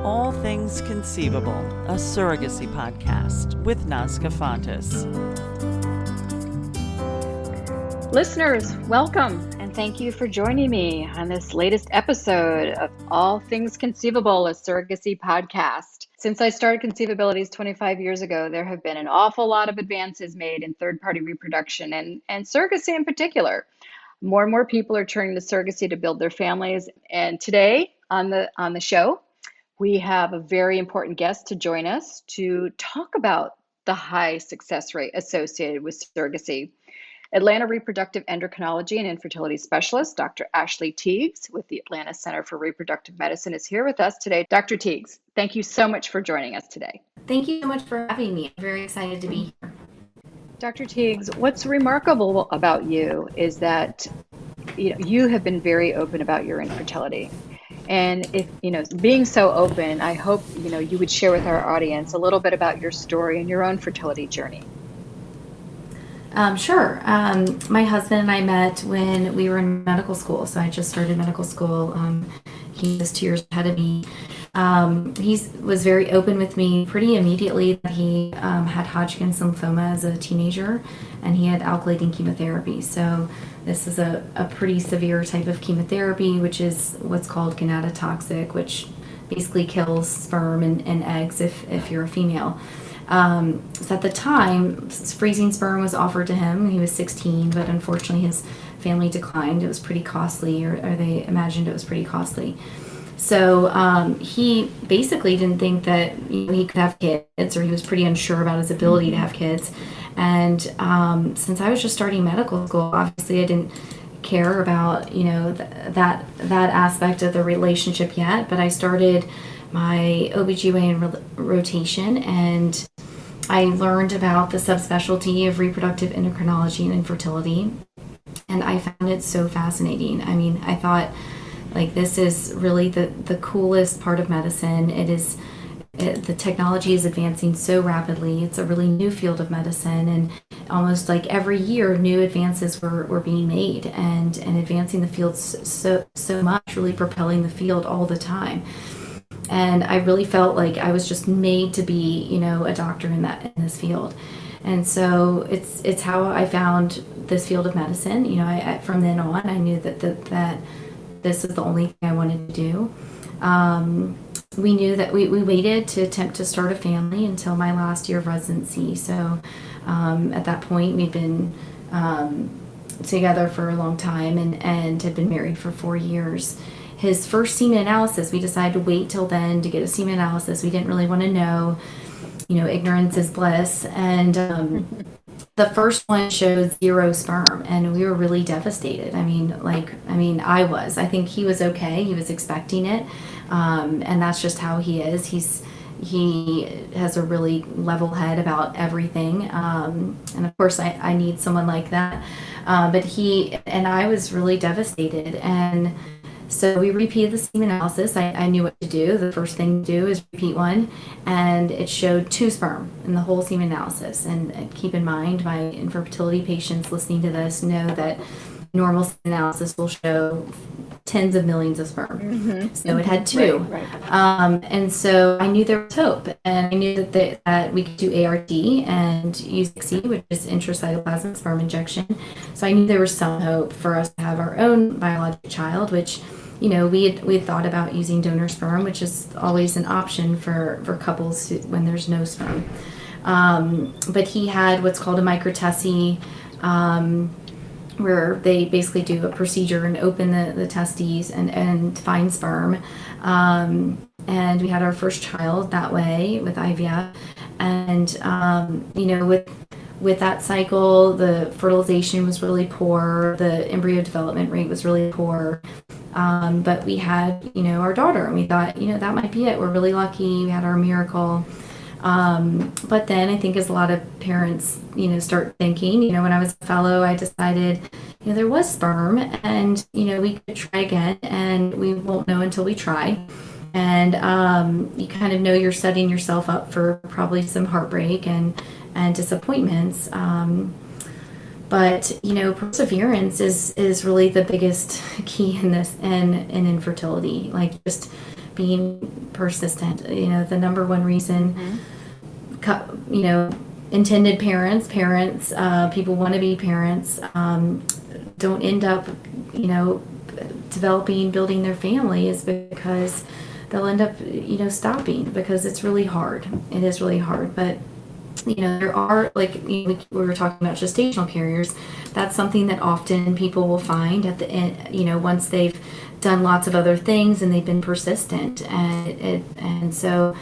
All Things Conceivable, a surrogacy podcast with Nazca Fontes. Listeners, welcome, and thank you for joining me on this latest episode of All Things Conceivable, a surrogacy podcast. Since I started ConceiveAbilities 25 years ago, there have been an awful lot of advances made in third-party reproduction and surrogacy in particular. More and more people are turning to surrogacy to build their families. And today on the show, we have a very important guest to join us to talk about the high success rate associated with surrogacy. Atlanta reproductive endocrinology and infertility specialist, Dr. Ashley Tiegs with the Atlanta Center for Reproductive Medicine is here with us today. Dr. Tiegs, thank you so much for joining us today. Thank you so much for having me. I'm very excited to be here. Dr. Tiegs, what's remarkable about you is that you have been very open about your infertility. And if being so open, I hope you would share with our audience a little bit about your story and your own fertility journey. Sure. My husband and I met when we were in medical school. So I just started medical school. He was 2 years ahead of me. He was very open with me pretty immediately that he had Hodgkin's lymphoma as a teenager, and he had alkylating chemotherapy. So this is a pretty severe type of chemotherapy, which is what's called gonatotoxic, which basically kills sperm and eggs if you're a female. So at the time, freezing sperm was offered to him. He was 16, but unfortunately his family declined. It was pretty costly, or they imagined it was pretty costly. So he basically didn't think that he could have kids, or he was pretty unsure about his ability to have kids. And since I was just starting medical school, obviously I didn't care about that aspect of the relationship yet. But I started my OBGYN rotation, and I learned about the subspecialty of reproductive endocrinology and infertility, and I found it so fascinating. I mean, I thought, this is really the coolest part of medicine. The technology is advancing so rapidly. It's a really new field of medicine, and almost like every year new advances were being made and advancing the field so much, really propelling the field all the time. And I really felt like I was just made to be, a doctor in this field. And so it's how I found this field of medicine. From then on, I knew that this is the only thing I wanted to do. We knew that we waited to attempt to start a family until my last year of residency. So at that point, we'd been together for a long time and had been married for 4 years. His first semen analysis, we decided to wait till then to get a semen analysis. We didn't really want to know. Ignorance is bliss. And the first one showed 0 sperm, and we were really devastated. I was. I think he was okay. He was expecting it. And that's just how he is. He has a really level head about everything. And of course I need someone like that. But he and I was really devastated. And so we repeated the semen analysis. I knew what to do. The first thing to do is repeat one, and it showed 2 sperm in the whole semen analysis. And keep in mind, my infertility patients listening to this know that normal semen analysis will show tens of millions of sperm. Mm-hmm. So it had 2. Right. And so I knew there was hope, and I knew that we could do ART and use UC, which is intracytoplasmic sperm injection. So I knew there was some hope for us to have our own biologic child, which we had thought about using donor sperm, which is always an option for couples when there's no sperm. But he had what's called a microtesty, where they basically do a procedure and open the testes and find sperm. And we had our first child that way with IVF. And, with that cycle, the fertilization was really poor. The embryo development rate was really poor. But we had, our daughter, and we thought, that might be it. We're really lucky. We had our miracle. But then I think as a lot of parents, start thinking, when I was a fellow, I decided, there was sperm, and, we could try again, and we won't know until we try. And you kind of know you're setting yourself up for probably some heartbreak and disappointments. But, perseverance is really the biggest key in this, in infertility. Just being persistent. The number one reason, intended parents, people want to be parents, don't end up, building their family is because they'll end up, stopping because it's really hard. It is really hard. But, there are, we were talking about gestational carriers. That's something that often people will find at the end, once they've done lots of other things and they've been persistent. And so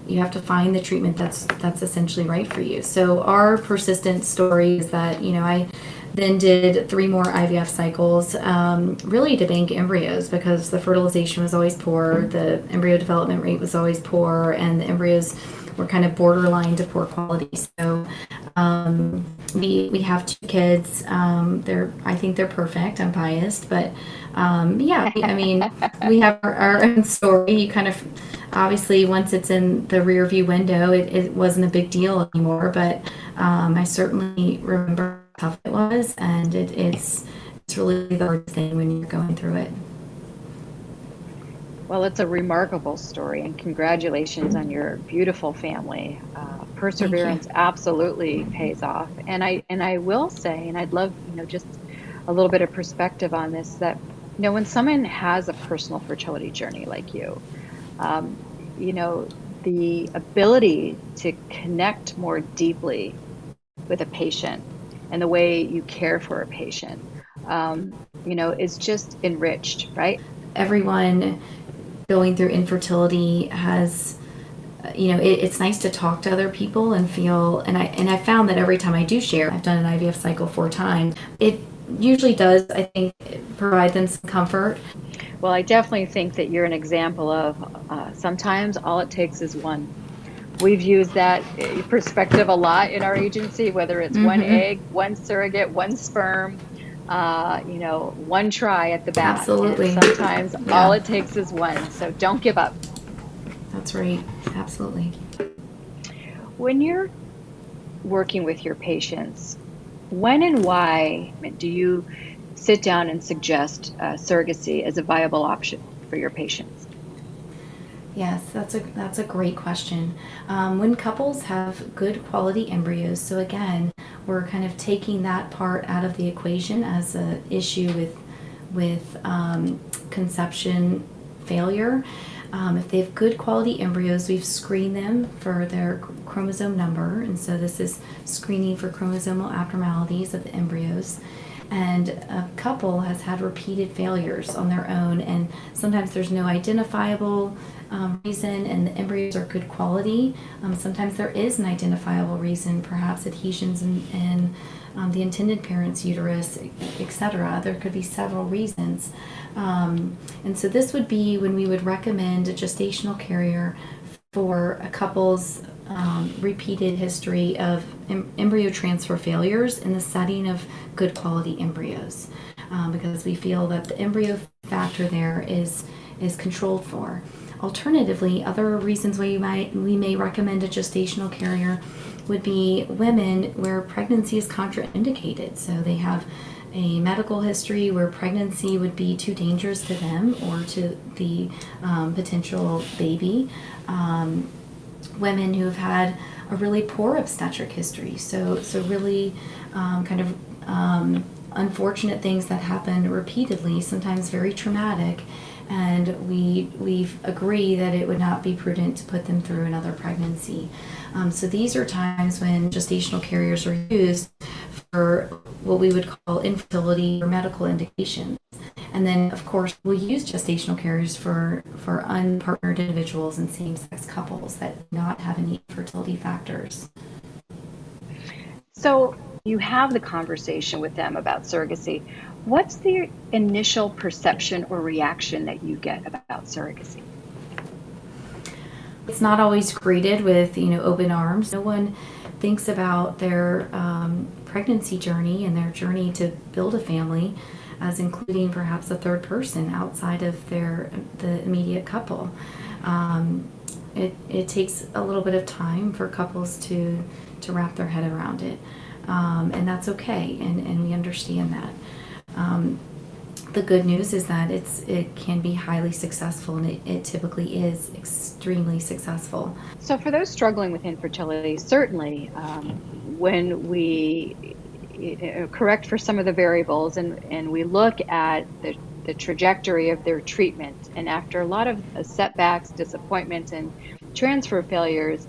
you have to find the treatment that's essentially right for you. So our persistent story is that, I then did 3 more IVF cycles, really to bank embryos because the fertilization was always poor, the embryo development rate was always poor, and the embryos were kind of borderline to poor quality. So we have 2 kids. I think they're perfect. I'm biased, but we have our own story. You kind of, obviously, once it's in the rear view window, it wasn't a big deal anymore. But I certainly remember how tough it was, and it's really the hard thing when you're going through it. Well, it's a remarkable story, and congratulations on your beautiful family. Perseverance absolutely pays off. And I will say, and I'd love, just a little bit of perspective on this, that, when someone has a personal fertility journey like you, the ability to connect more deeply with a patient and the way you care for a patient, is just enriched, right? Everyone going through infertility has, it's nice to talk to other people and feel, and I found that every time I do share, I've done an IVF cycle 4 times, it usually does, I think, provide them some comfort. Well, I definitely think that you're an example of sometimes all it takes is one. We've used that perspective a lot in our agency, whether it's 1 egg, 1 surrogate, 1 sperm, 1 try at the bat. Absolutely. And sometimes all it takes is one. So don't give up. That's right. Absolutely. When you're working with your patients, when and why do you sit down and suggest surrogacy as a viable option for your patients? Yes, that's a great question. When couples have good quality embryos, so again, we're kind of taking that part out of the equation as an issue with conception failure. If they have good quality embryos, we've screened them for their chromosome number, and so this is screening for chromosomal abnormalities of the embryos. And a couple has had repeated failures on their own, and sometimes there's no identifiable reason, and the embryos are good quality. Sometimes there is an identifiable reason, perhaps adhesions in the intended parent's uterus, etc. There could be several reasons. And so this would be when we would recommend a gestational carrier for a couple's repeated history of embryo transfer failures in the setting of good quality embryos, because we feel that the embryo factor there is controlled for. Alternatively, other reasons why we may recommend a gestational carrier would be women where pregnancy is contraindicated. So they have a medical history where pregnancy would be too dangerous to them or to the potential baby. Women who have had a really poor obstetric history, so really unfortunate things that happen repeatedly, sometimes very traumatic, and we agree that it would not be prudent to put them through another pregnancy. So these are times when gestational carriers are used for what we would call infertility or medical indications. And then, of course, we'll use gestational carriers for unpartnered individuals and same-sex couples that do not have any fertility factors. So you have the conversation with them about surrogacy. What's the initial perception or reaction that you get about surrogacy? It's not always greeted with, open arms. No one thinks about their pregnancy journey and their journey to build a family as including perhaps a third person outside of the immediate couple. It takes a little bit of time for couples to wrap their head around it, and that's okay, and we understand that. The good news is that it can be highly successful, and it typically is extremely successful. So for those struggling with infertility, certainly when we correct for some of the variables and we look at the trajectory of their treatment, and after a lot of setbacks, disappointments, and transfer failures,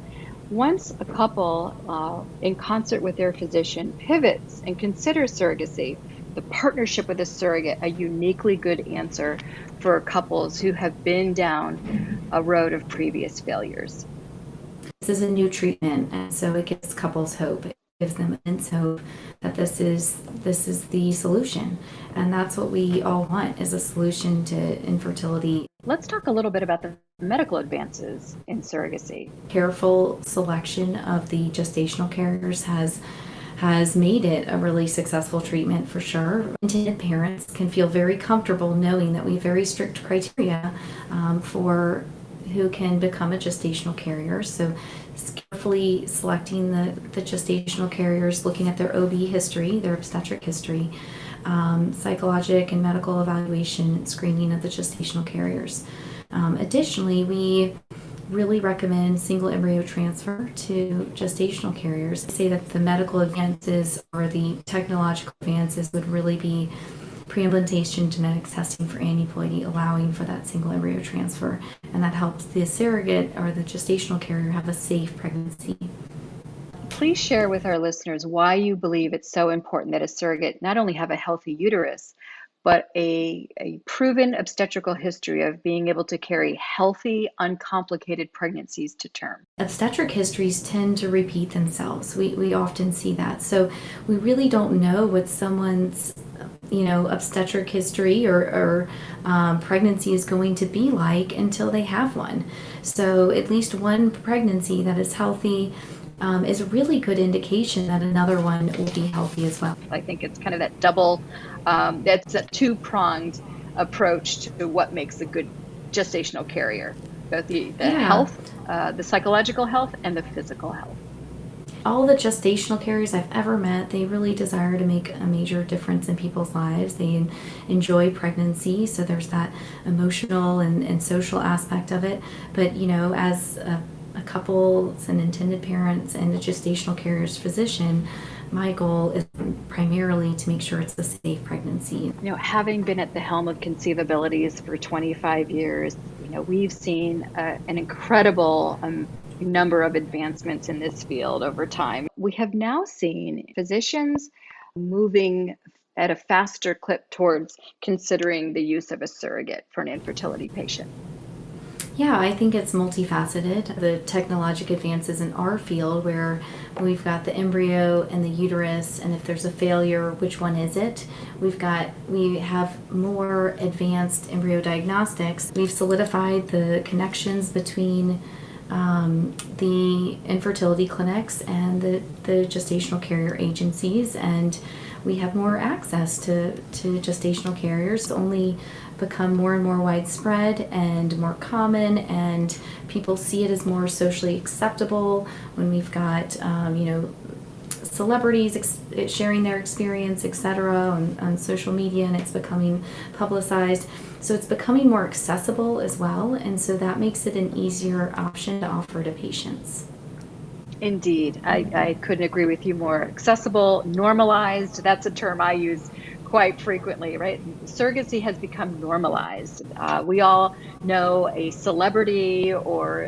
once a couple, in concert with their physician, pivots and considers surrogacy, the partnership with a surrogate, a uniquely good answer for couples who have been down a road of previous failures. This is a new treatment, and so it gives couples hope. It gives them immense hope that this is the solution, and that's what we all want, is a solution to infertility. Let's talk a little bit about the medical advances in surrogacy. Careful selection of the gestational carriers has made it a really successful treatment for sure. Intended parents can feel very comfortable knowing that we have very strict criteria for who can become a gestational carrier. So carefully selecting the gestational carriers, looking at their OB history, their obstetric history, psychologic and medical evaluation and screening of the gestational carriers. Additionally, we really recommend single embryo transfer to gestational carriers. I say that the medical advances or the technological advances would really be pre-implantation genetics testing for aneuploidy, allowing for that single embryo transfer, and that helps the surrogate or the gestational carrier have a safe pregnancy. Please share with our listeners why you believe it's so important that a surrogate not only have a healthy uterus, but a proven obstetrical history of being able to carry healthy, uncomplicated pregnancies to term. Obstetric histories tend to repeat themselves. We often see that. So we really don't know what someone's obstetric history or pregnancy is going to be like until they have one. So at least one pregnancy that is healthy is a really good indication that another one will be healthy as well. I think it's kind of that double, that's a two-pronged approach to what makes a good gestational carrier, both the health, the psychological health, and the physical health. All the gestational carriers I've ever met, they really desire to make a major difference in people's lives. They enjoy pregnancy, so there's that emotional and social aspect of it. But, as a couple and intended parents and a gestational carrier's physician, my goal is primarily to make sure it's a safe pregnancy. Having been at the helm of ConceiveAbilities for 25 years, we've seen an incredible number of advancements in this field over time. We have now seen physicians moving at a faster clip towards considering the use of a surrogate for an infertility patient. Yeah, I think it's multifaceted. The technological advances in our field, where we've got the embryo and the uterus, and if there's a failure, which one is it? We have more advanced embryo diagnostics. We've solidified the connections between the infertility clinics and the gestational carrier agencies, and we have more access to gestational carriers. Only become more and more widespread and more common, and people see it as more socially acceptable when we've got celebrities sharing their experience, etc., on social media, and it's becoming publicized. So it's becoming more accessible as well, and so that makes it an easier option to offer to patients. Indeed, I couldn't agree with you more. Accessible, normalized, that's a term I use quite frequently, right? Surrogacy has become normalized. We all know a celebrity or,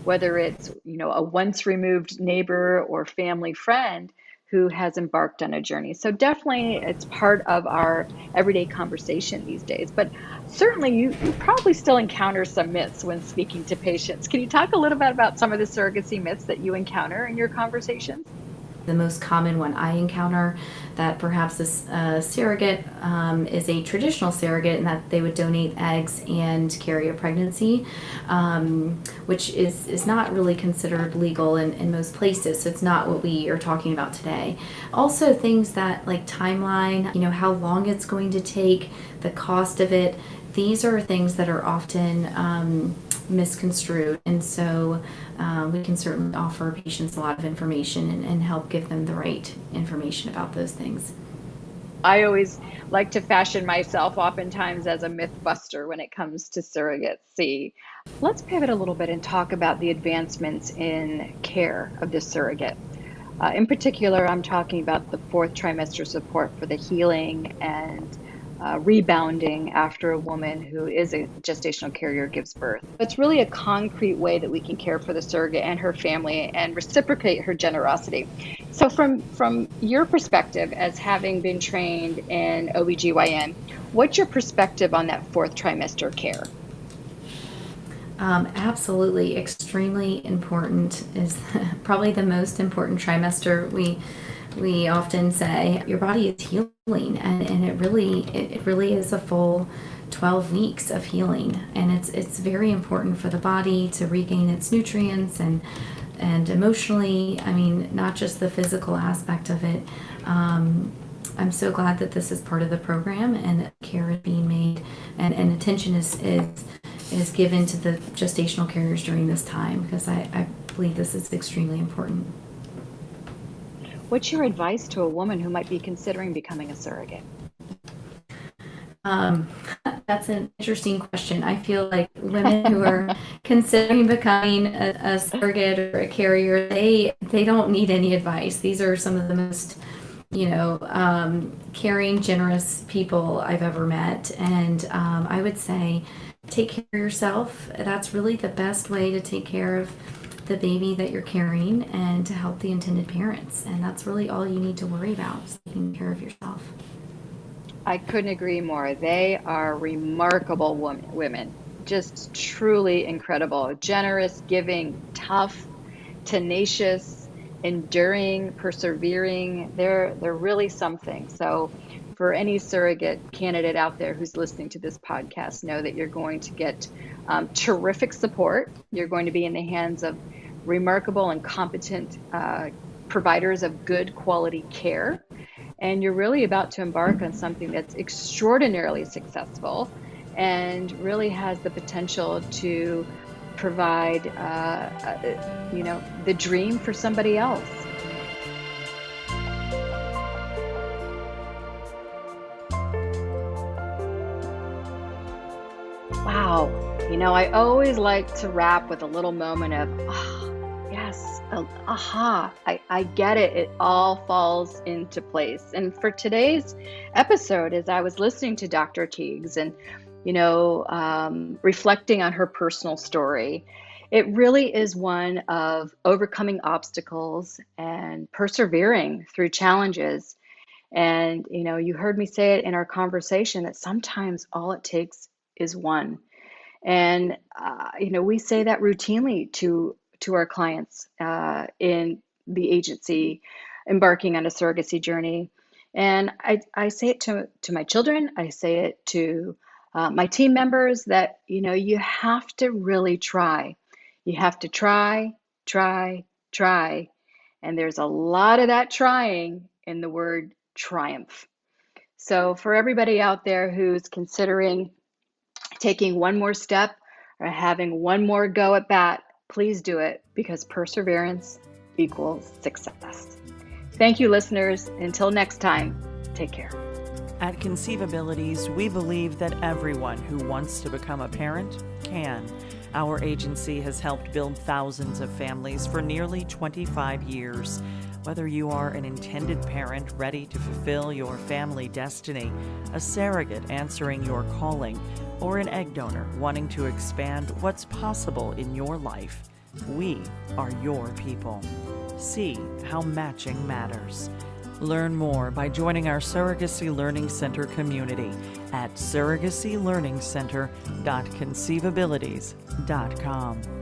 whether it's, a once removed neighbor or family friend who has embarked on a journey. So definitely it's part of our everyday conversation these days. But certainly you probably still encounter some myths when speaking to patients. Can you talk a little bit about some of the surrogacy myths that you encounter in your conversations? The most common one I encounter, that perhaps this surrogate is a traditional surrogate and that they would donate eggs and carry a pregnancy, which is not really considered legal in most places. So it's not what we are talking about today. Also things that like timeline, how long it's going to take, the cost of it. These are things that are often misconstrued, and so we can certainly offer patients a lot of information and help give them the right information about those things. I always like to fashion myself oftentimes as a myth buster when it comes to surrogacy. Let's pivot a little bit and talk about the advancements in care of the surrogate. In particular, I'm talking about the fourth trimester support for the healing and rebounding after a woman who is a gestational carrier gives birth. It's really a concrete way that we can care for the surrogate and her family and reciprocate her generosity. So from your perspective as having been trained in OBGYN, what's your perspective on that fourth trimester care? Absolutely, extremely important, is probably the most important trimester. We often say your body is healing, and it really is a full 12 weeks of healing, and it's very important for the body to regain its nutrients and emotionally. I mean, not just the physical aspect of it. I'm so glad that this is part of the program and that care is being made and attention is given to the gestational carriers during this time, because I believe this is extremely important. What's your advice to a woman who might be considering becoming a surrogate? That's an interesting question. I feel like women who are considering becoming a surrogate or a carrier, they don't need any advice. These are some of the most, caring, generous people I've ever met. And I would say take care of yourself. That's really the best way to take care of the baby that you're carrying and to help the intended parents. And that's really all you need to worry about, is taking care of yourself. I couldn't agree more. They are remarkable women, just truly incredible, generous, giving, tough, tenacious, enduring, persevering. They're really something. So for any surrogate candidate out there who's listening to this podcast, know that you're going to get terrific support. You're going to be in the hands of remarkable and competent providers of good quality care. And you're really about to embark on something that's extraordinarily successful and really has the potential to provide, the dream for somebody else. Wow. I always like to wrap with a little moment of, yes, aha, I get it. It all falls into place. And for today's episode, as I was listening to Dr. Tiegs and, reflecting on her personal story, it really is one of overcoming obstacles and persevering through challenges. And, you heard me say it in our conversation that sometimes all it takes is one. And, we say that routinely to our clients in the agency embarking on a surrogacy journey. And I say it to my children. I say it to my team members that, you have to really try. You have to try. And there's a lot of that trying in the word triumph. So for everybody out there who's considering taking one more step or having one more go at bat, please do it, because perseverance equals success. Thank you, listeners. Until next time, take care. At ConceiveAbilities, we believe that everyone who wants to become a parent can. Our agency has helped build thousands of families for nearly 25 years. Whether you are an intended parent ready to fulfill your family destiny, a surrogate answering your calling, or an egg donor wanting to expand what's possible in your life, we are your people. See how matching matters. Learn more by joining our Surrogacy Learning Center community at surrogacylearningcenter.conceivabilities.com.